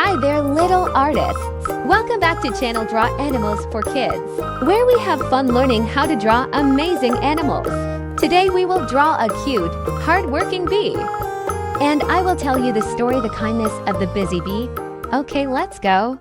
Hi there, little artists! Welcome back to channel Draw Animals for Kids, where we have fun learning how to draw amazing animals. Today we will draw a cute, hard-working bee. And I will tell you the story, The Kindness of the Busy Bee. Okay, let's go!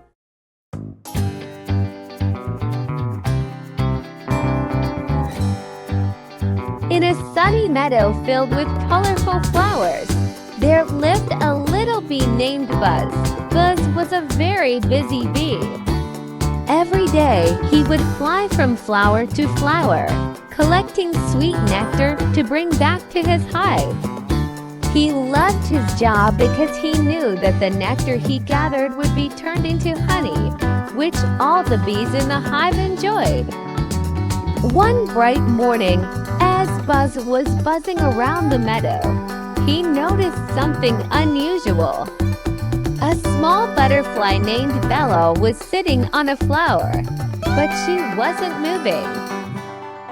In a sunny meadow filled with colorful flowers, there lived a little bee named Buzz. Buzz was a very busy bee. Every day, he would fly from flower to flower, collecting sweet nectar to bring back to his hive. He loved his job because he knew that the nectar he gathered would be turned into honey, which all the bees in the hive enjoyed. One bright morning, as Buzz was buzzing around the meadow, he noticed something unusual. A small butterfly named Bella was sitting on a flower, but she wasn't moving.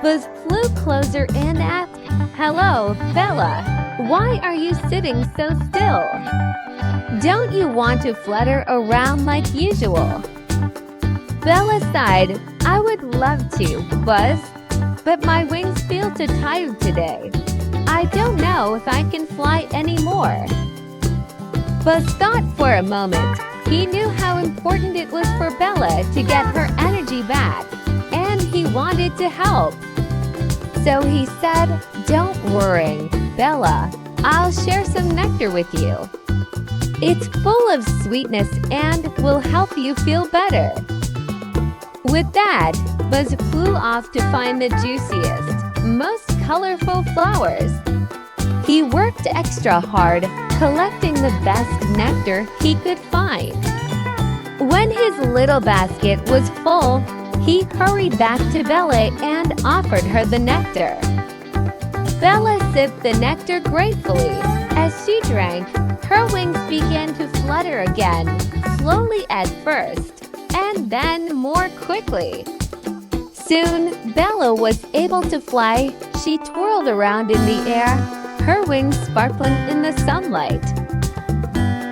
Buzz flew closer and asked, "Hello, Bella, why are you sitting so still? Don't you want to flutter around like usual?" Bella sighed, "I would love to, Buzz, but my wings feel too tired today. I don't know if I can fly anymore." Buzz thought for a moment. He knew how important it was for Bella to get her energy back, and he wanted to help. So he said, "Don't worry, Bella, I'll share some nectar with you. It's full of sweetness and will help you feel better." With that, Buzz flew off to find the juiciest, most colorful flowers. He worked extra hard, collecting the best nectar he could find. When his little basket was full, he hurried back to Bella and offered her the nectar. Bella sipped the nectar gratefully. As she drank, her wings began to flutter again, slowly at first, and then more quickly. Soon, Bella was able to fly. She twirled around in the air, her wings sparkling in the sunlight.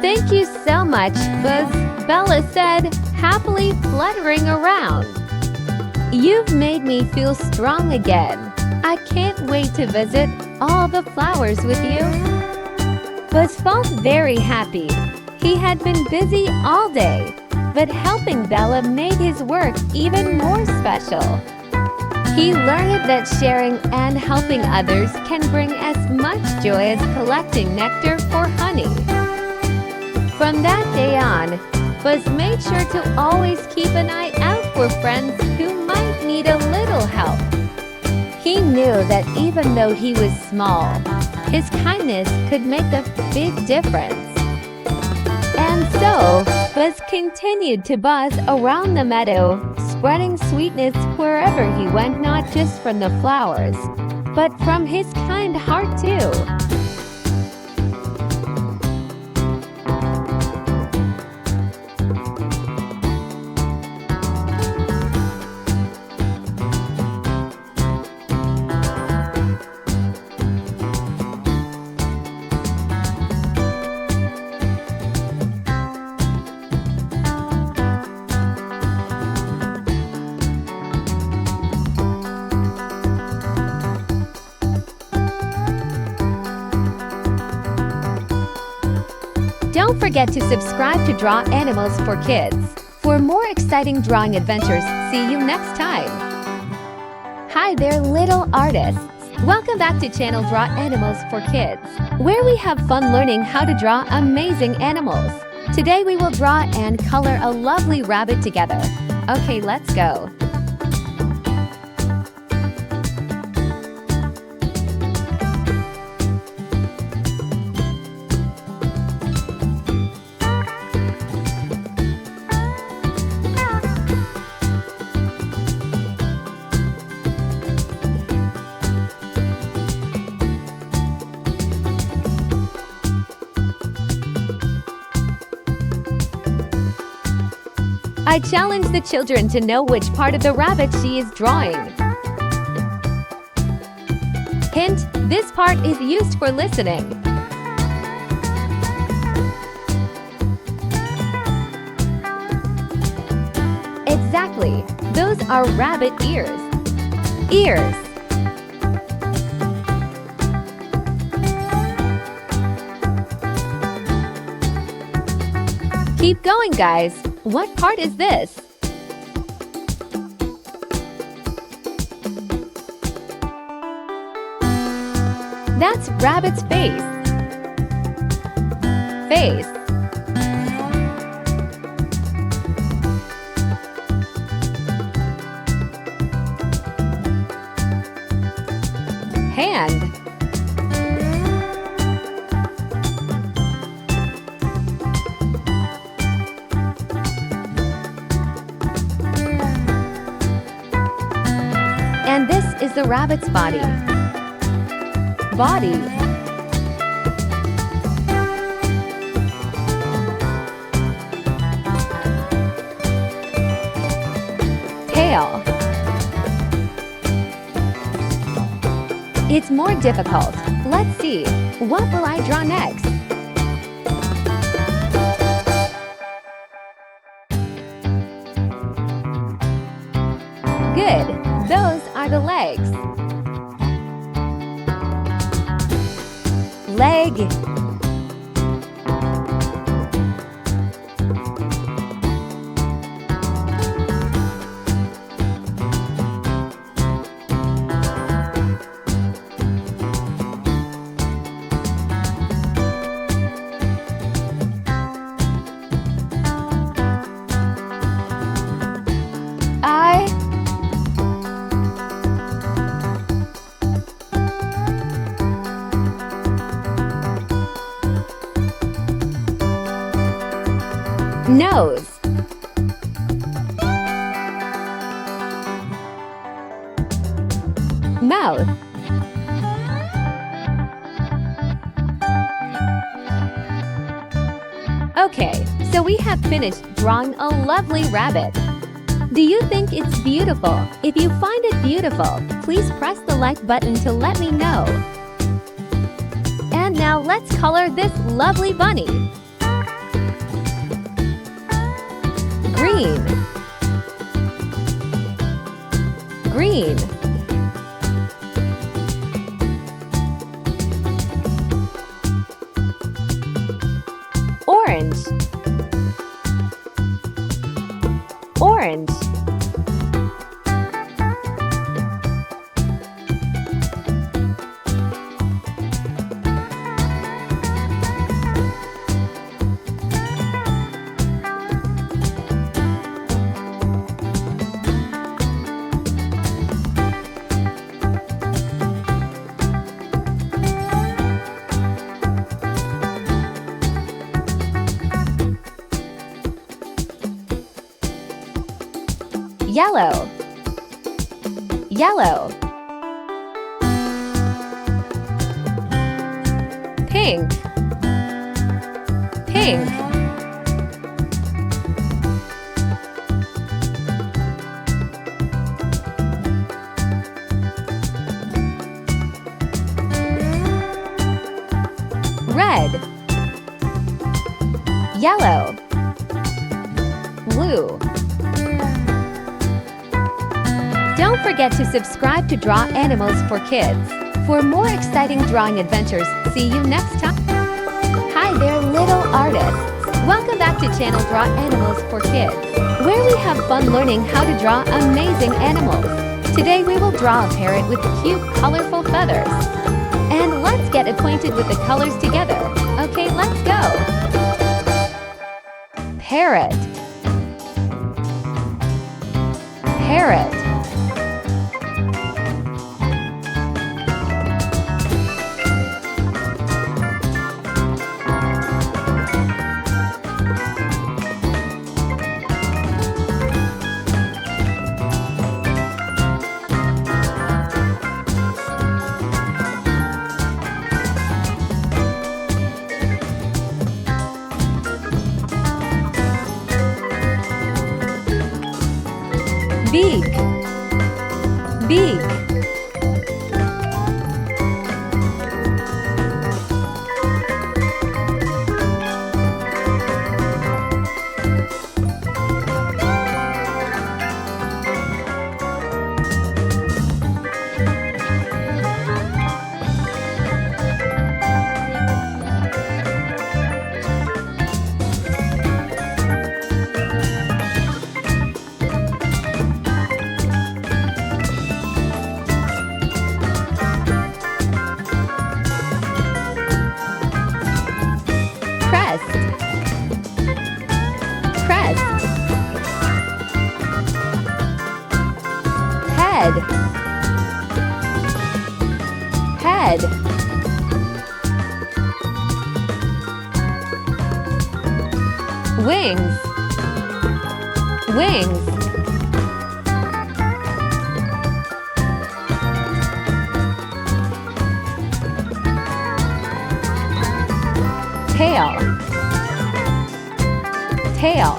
"Thank you so much, Buzz," Bella said, happily fluttering around. "You've made me feel strong again. I can't wait to visit all the flowers with you." Buzz felt very happy. He had been busy all day, but helping Bella made his work even more special. He learned that sharing and helping others can bring as much joy as collecting nectar for honey. From that day on, Buzz made sure to always keep an eye out for friends who might need a little help. He knew that even though he was small, his kindness could make a big difference. And so, Buzz continued to buzz around the meadow, spreading sweetness wherever he went, not just from the flowers, but from his kind heart too. Don't forget to subscribe to Draw Animals for Kids for more exciting drawing adventures. See you next time. Hi there, little artists! Welcome back to channel Draw Animals for Kids, where we have fun learning how to draw amazing animals. Today we will draw and color a lovely rabbit together. Okay, let's go. I challenge the children to know which part of the rabbit she is drawing. Hint: this part is used for listening. Exactly. Those are rabbit ears. Ears. Keep going, guys. What part is this? That's rabbit's face. Face. Hand. And this is the rabbit's body. Body. Tail. It's more difficult. Let's see. What will I draw next? Good. Those are the legs. Leg. Nose. Mouth. Okay, so we have finished drawing a lovely rabbit. Do you think it's beautiful? If you find it beautiful, please press the like button to let me know. And now let's color this lovely bunny. Green. Green. Orange. Orange. Yellow. Yellow. Pink. Pink. Red. Yellow. Blue. Don't forget to subscribe to Draw Animals for Kids. For more exciting drawing adventures, see you next time. Hi there, little artists. Welcome back to channel Draw Animals for Kids, where we have fun learning how to draw amazing animals. Today we will draw a parrot with cute, colorful feathers. And let's get acquainted with the colors together. Okay, let's go. Parrot. Parrot. Beak. Beak. Head. Head. Wings. Wings. Tail. Tail.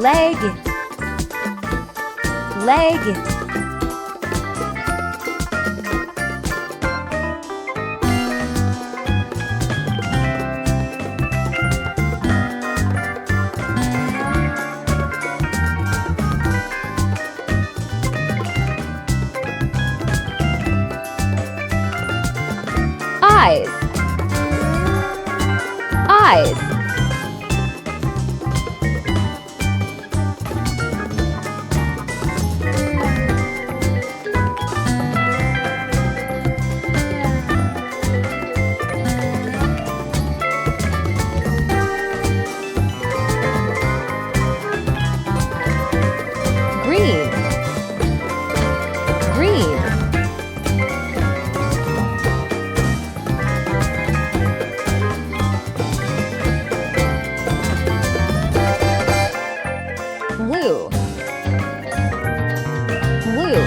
Leg. Leg. Eyes. Eyes. Green. Green. Blue. Blue.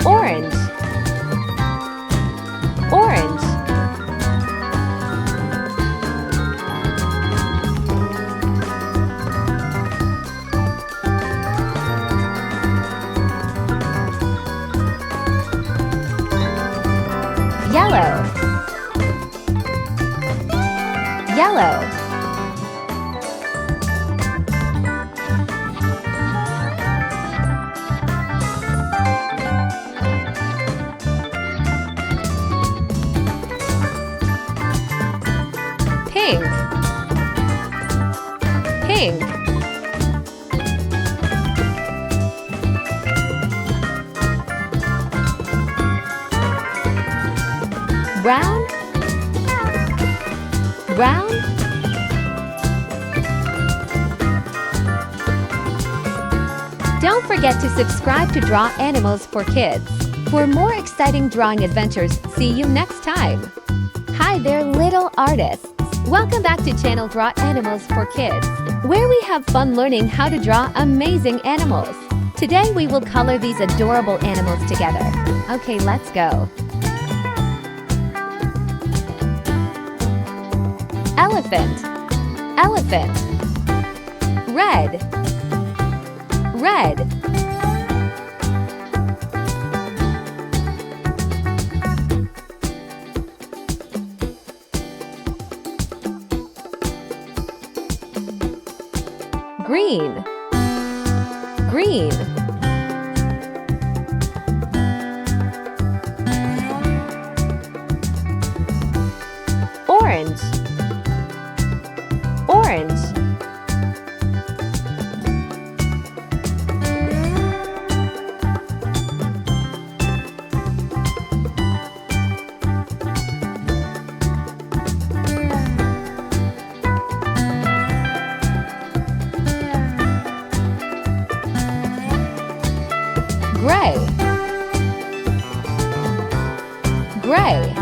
Orange. Orange. Yellow. Yellow. Pink. Pink. Brown. Brown. Don't forget to subscribe to Draw Animals for Kids. For more exciting drawing adventures, see you next time. Hi there, little artists. Welcome back to channel Draw Animals for Kids, where we have fun learning how to draw amazing animals. Today we will color these adorable animals together. Okay, let's go. Elephant. Elephant. Red. Red. Green. Green. Orange. Orange. Gray. Gray.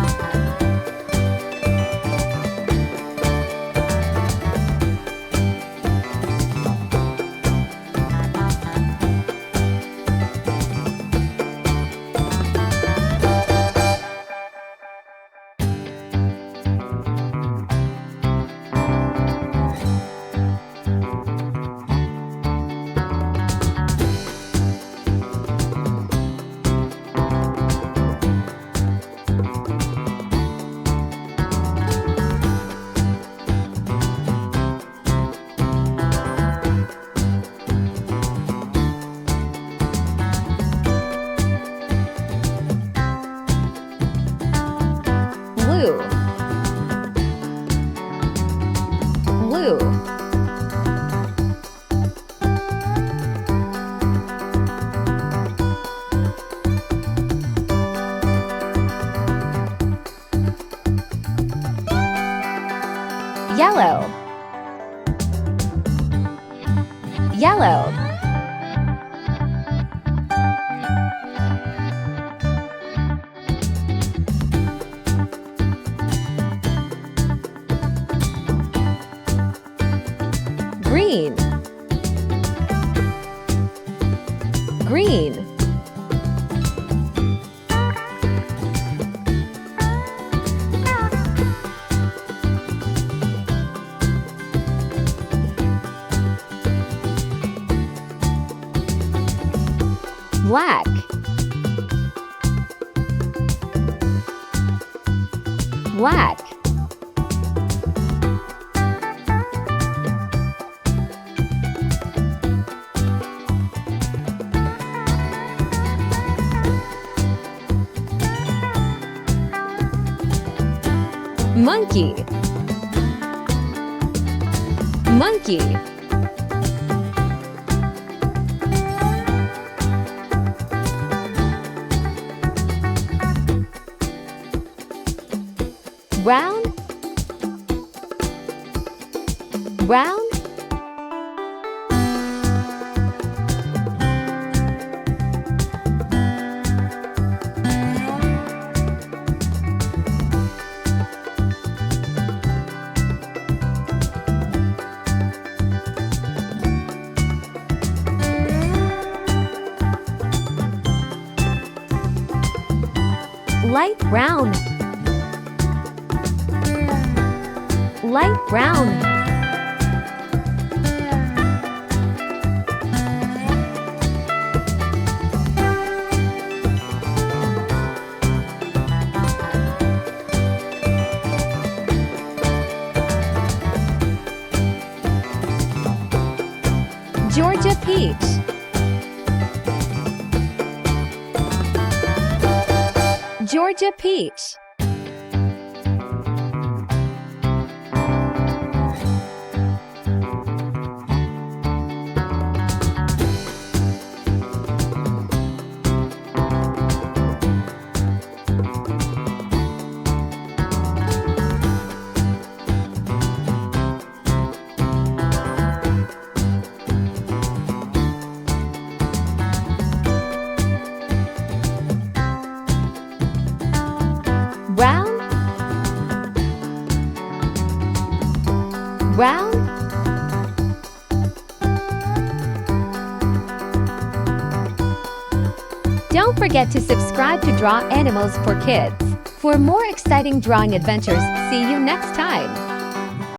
Yellow. Yellow. Green. Green. Black. Black. Monkey. Monkey. Brown. Brown. Light brown. Light brown. Georgia peach. Georgia peach. Brown. Brown. Don't forget to subscribe to Draw Animals for Kids. For more exciting drawing adventures, see you next time.